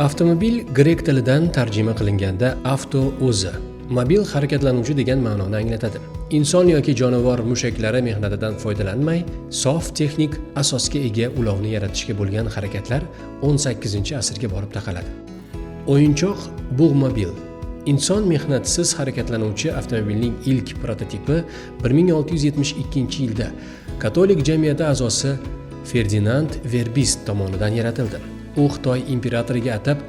Avtomobil grek tilidan tarjima qilinganda avto o'zi, mobil harakatlanuvchi degan ma'noni anglatadi. Inson yoki jonivor mushaklari mehnatidan foydalanmay, sof texnik asosga ega ulovni yaratishga bo'lgan harakatlar 18-asrga borib taqaladi. O'yinchoq bug'mobil. Inson mehnatisiz harakatlanuvchi avtomobilning ilk prototipi 1672-yilda katolik jamiyati a'zosi Ferdinand Verbist tomonidan yaratildi. U Xitoy imperatoriga atab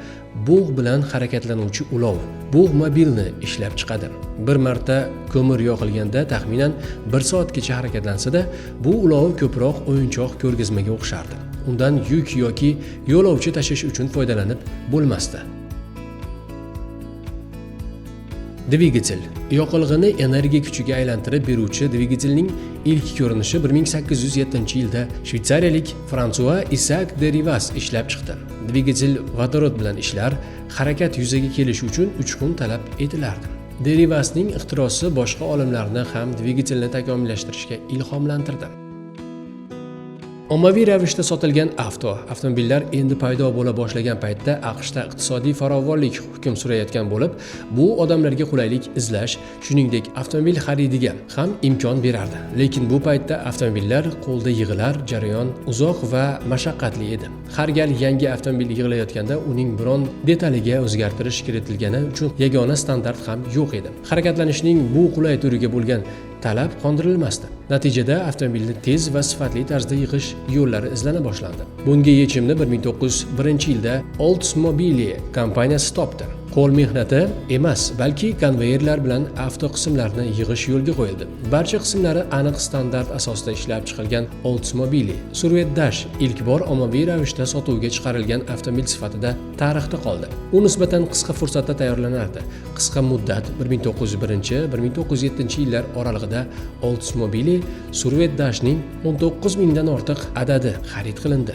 bug' bilan harakatlanuvchi ulov, bug'mobilni ishlab chiqadi. Bir marta ko'mir yoqilganda taxminan 1 soatgacha harakatlansa-da, bu ulov ko'proq o'yinchoq ko'rgazmaga o'xshardi. Undan yuk yoki yo'lovchi tashish uchun foydalanib bo'lmasdi. Dvigatel. Yoqilg'ini energiya kuchiga aylantirib beruvchi dvigatelning ilk ko'rinishi 1807-yilda shvetsariyalik Fransua Isaac de Rivas ishlab chiqdi. Dvigatel vodorod bilan ishlar, harakat yuzaga kelishi uchun uchqun talab etilardi. De Rivasning ixtirosi boshqa olimlarni ham dvigatelni takomillashtirishga ilhomlantirdi. Ommaviy ravishda sotilgan avtomobillar endi paydo bo'la boshlagan paytda AQShda iqtisodiy farovonlik hukm surayotgan bo'lib, bu odamlarga qulaylik izlash, shuningdek avtomobil xaridiga ham imkon berardi. Lekin bu paytda avtomobillar qo'lda yig'ilar, jarayon uzoq va mashaqqatli edi. Har gal yangi avtomobil yig'ilayotganda uning biron detaliga o'zgartirish kiritilgani uchun yagona standart ham yo'q edi. Harakatlanishning bu qulay turiga bo'lgan talab qondirilmasdi. Natijada avtomobilni tez va sifatli tarzda yig'ish yo'llari izlana boshlandi. Bunga yechimni 1901-yilda Oldsmobile kompaniyasi topdi. Qo'l mehnati emas, balki konveyerlar bilan avto qismlarni yig'ish yo'lga qo'yildi. Barcha qismlari aniq standart asosida ishlab chiqilgan Oldsmobile Survet-Dash ilk bor ommaviy ravishda sotuvga chiqarilgan avtomobil sifatida tarixda qoldi. U nisbatan qisqa fursatda tayyorlanardi. Qisqa muddat 1901-1907-yillar oralig'ida Oldsmobile Survet-Dashning 19 mingdan ortiq adadi xarid qilindi.